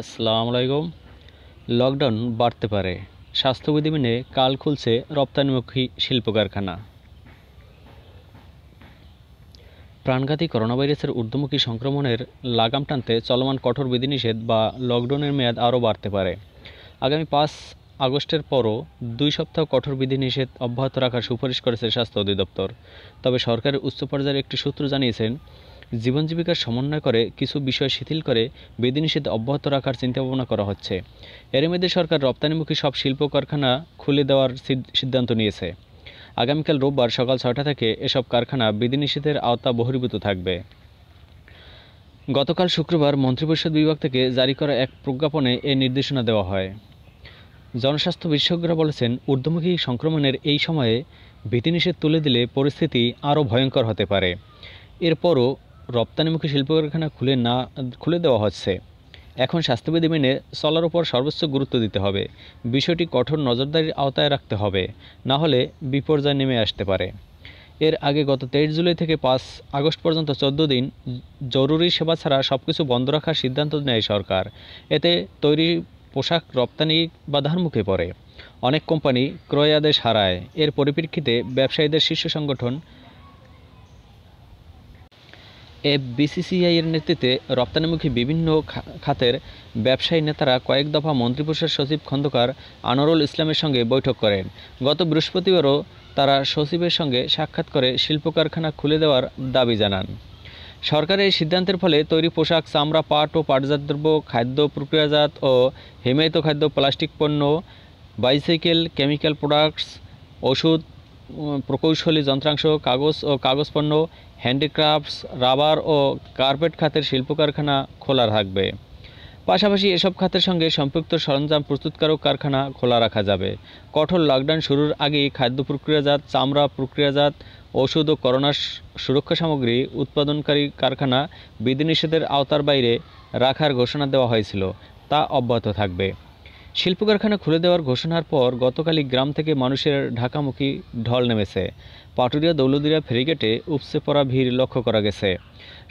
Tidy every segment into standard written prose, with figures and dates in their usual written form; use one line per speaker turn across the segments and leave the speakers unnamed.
আসসালামু আলাইকুম। লকডাউন বাড়তে পারে, স্বাস্থ্যবিধি মেনে কাল খুলছে রপ্তানিমুখী শিল্প কারখানা। প্রাণঘাতী করোনাভাইরাসের ঊর্ধ্বমুখী সংক্রমণের লাগাম টানতে চলমান কঠোর বিধিনিষেধ বা লকডাউনের মেয়াদ আরও বাড়তে পারে। আগামী 5 আগস্টের পরও 2 সপ্তাহ কঠোর বিধিনিষেধ অব্যাহত রাখার সুপারিশ করেছে স্বাস্থ্য অধিদপ্তর। তবে সরকারের উচ্চ পর্যায়ের একটি সূত্র জানিয়েছেন, জীবন জীবিকার সমন্বয় করে কিছু বিষয় শিথিল করে বিধিনিষেধ অব্যাহত রাখার চিন্তাভাবনা করা হচ্ছে। এর মধ্যে সরকার রপ্তানিমুখী সব শিল্প কারখানা খুলে দেওয়ার সিদ্ধান্ত নিয়েছে। আগামীকাল রোববার সকাল 6টা থেকে এসব কারখানা বিধিনিষেধের আওতা বহির্ভূত থাকবে। গতকাল শুক্রবার মন্ত্রিপরিষদ বিভাগ থেকে জারি করা এক প্রজ্ঞাপনে এ নির্দেশনা দেওয়া হয়। জনস্বাস্থ্য বিশেষজ্ঞরা বলেছেন, ঊর্ধ্বমুখী সংক্রমণের এই সময়ে বিধিনিষেধ তুলে দিলে পরিস্থিতি আরও ভয়ঙ্কর হতে পারে। এরপরও রপ্তানিমুখী শিল্প কারখানা খুলে দেওয়া হচ্ছে। এখন স্বাস্থ্যবিধি মেনে চলার উপর সর্বোচ্চ গুরুত্ব দিতে হবে। বিষয়টি কঠোর নজরদারির আওতায় রাখতে হবে, না হলে বিপর্যয় নেমে আসতে পারে। এর আগে গত 23 জুলাই থেকে 5 আগস্ট পর্যন্ত 14 দিন জরুরি সেবা ছাড়া সবকিছু বন্ধ রাখার সিদ্ধান্ত নেয় সরকার। এতে তৈরি পোশাক রপ্তানি বাধার মুখে পড়ে। অনেক কোম্পানি ক্রয় আদেশ হারায়। এর পরিপ্রেক্ষিতে ব্যবসায়ীদের শীর্ষ সংগঠন এফবিসিসিআই-এর নেতৃত্বে রপ্তানিমুখী বিভিন্ন খাতের ব্যবসায়ী নেতারা কয়েক দফা মন্ত্রিপরিষদ সচিব খন্দকার আনোয়ারুল ইসলামের সঙ্গে বৈঠক করেন। গত বৃহস্পতিবারও তারা সচিবের সঙ্গে সাক্ষাৎ করে শিল্প কারখানা খুলে দেওয়ার দাবি জানান। সরকারের এই সিদ্ধান্তের ফলে তৈরি পোশাক, চামড়া, পাট ও পাটজাত দ্রব্য, খাদ্য প্রক্রিয়াজাত ও হিমায়িত খাদ্য, প্লাস্টিক পণ্য, বাইসাইকেল, কেমিক্যাল প্রোডাক্টস, ওষুধ, প্রকৌশলী যন্ত্রাংশ, কাগজ ও কাগজ পণ্য, হ্যান্ডিক্রাফটস, রাবার ও কার্পেট খাতের শিল্প কারখানা খোলা থাকবে। পাশাপাশি এসব খাতের সঙ্গে সম্পৃক্ত সরঞ্জাম প্রস্তুতকারক কারখানা খোলা রাখা যাবে। কঠোর লকডাউন শুরুর আগেই খাদ্য প্রক্রিয়াজাত, চামড়া প্রক্রিয়াজাত, ওষুধ ও করোনা সুরক্ষা সামগ্রী উৎপাদনকারী কারখানা বিধিনিষেধের আওতার বাইরে রাখার ঘোষণা দেওয়া হয়েছিল, তা অব্যাহত থাকবে। শিল্প কারখানা খুলে দেওয়ার ঘোষণার পর গতকালই গ্রাম থেকে মানুষের ঢাকামুখী ঢল নেমেছে। পাটুরিয়া দৌলতদিয়া ফেরিঘাটে উপচে পড়া ভিড় লক্ষ্য করা গেছে।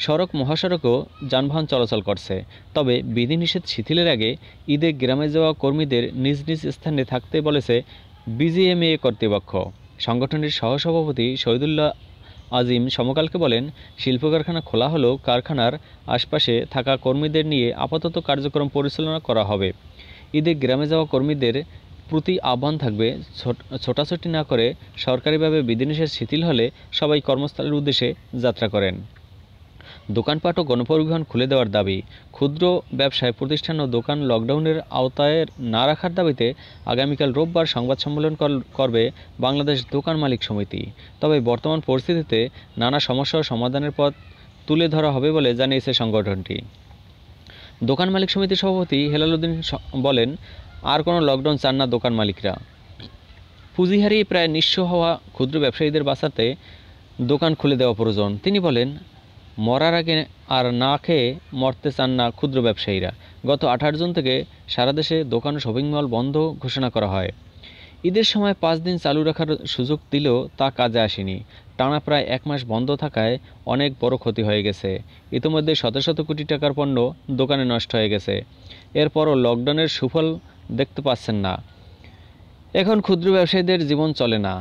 সড়ক মহাসড়কও যানবাহন চলাচল করছে। তবে বিধিনিষেধ শিথিলের আগে ঈদে গ্রামে যাওয়া কর্মীদের নিজ নিজ স্থানে থাকতে বলেছে বিজিএমইএ কর্তৃপক্ষ। সংগঠনের সহসভাপতি শহীদুল্লাহ আজিম সমকালকে বলেন, শিল্প কারখানা খোলা হলেও কারখানার আশপাশে থাকা কর্মীদের নিয়ে আপাতত কার্যক্রম পরিচালনা করা হবে। ঈদে গ্রামে যাওয়া কর্মীদের প্রতি আহ্বান থাকবে, ছোটাছুটি না করে সরকারিভাবে বিধিনিষেধ শিথিল হলে সবাই কর্মস্থলের উদ্দেশ্যে যাত্রা করেন। দোকানপাট ও গণপরিবহন খুলে দেওয়ার দাবি। ক্ষুদ্র ব্যবসায় প্রতিষ্ঠান ও দোকান লকডাউনের আওতায় না রাখার দাবিতে আগামীকাল রোববার সংবাদ সম্মেলন করবে বাংলাদেশ দোকান মালিক সমিতি। তবে বর্তমান পরিস্থিতিতে নানা সমস্যা ও সমাধানের পথ তুলে ধরা হবে বলে জানিয়েছে সংগঠনটি। দোকান মালিক সমিতির সভাপতি হেলাল উদ্দিন বলেন, আর কোনো লকডাউন চান না দোকান মালিকরা। পুঁজি হারিয়ে প্রায় নিঃস্ব হওয়া ক্ষুদ্র ব্যবসায়ীদের বাঁচাতে দোকান খুলে দেওয়া প্রয়োজন। তিনি বলেন, মরার আগে আর না খেয়ে মরতে চান না ক্ষুদ্র ব্যবসায়ীরা। গত 18 জুন থেকে সারা দেশে দোকান ও শপিং মল বন্ধ ঘোষণা করা হয়। ঈদের সময় 5 দিন চালু রাখার সুযোগ দিলেও তা কাজে আসেনি। টানা প্রায় 1 মাস বন্ধ থাকায় অনেক বড় ক্ষতি হয়ে গেছে। ইতিমধ্যে শত শত কোটি টাকার পণ্য দোকানে নষ্ট হয়ে গেছে। এরপরও লকডাউনের সুফল দেখতে পাচ্ছেন না। এখন ক্ষুদ্র ব্যবসায়ীদের জীবন চলে না।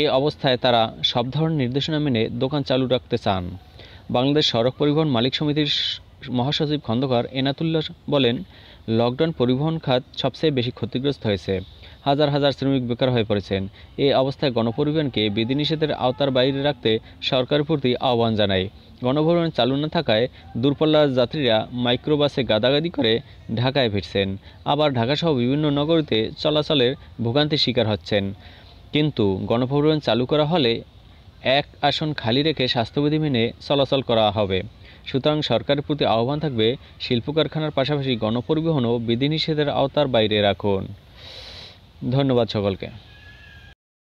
এ অবস্থায় তারা সব ধরনের নির্দেশনা মেনে দোকান চালু রাখতে চান। বাংলাদেশ সড়ক পরিবহন মালিক সমিতির মহাসচিব খন্দকার এনাতুল্লাহ বলেন, লকডাউন পরিবহন খাত সবচেয়ে বেশি ক্ষতিগ্রস্ত হয়েছে। হাজার হাজার শ্রমিক বেকার হয়ে পড়েছেন। এই অবস্থায় গণপরিবহনকে বিধিনিষেধের আওতার বাইরে রাখতে সরকারের প্রতি আহ্বান জানাই। গণপরিবহন চালু না থাকায় দূরপাল্লার যাত্রীরা মাইক্রোবাসে গাদাগাদি করে ঢাকায় ফিরছেন, আবার ঢাকাসহ বিভিন্ন নগরীতে চলাচলের ভোগান্তির শিকার হচ্ছেন। কিন্তু গণপরিবহন চালু করা হলে এক আসন খালি রেখে স্বাস্থ্যবিধি মেনে চলাচল করা হবে। সুতরাং সরকারের প্রতি আহ্বান থাকবে, শিল্প কারখানার পাশাপাশি গণপরিবহনও বিধিনিষেধের আওতার বাইরে রাখুন। ধন্যবাদ সকলকে।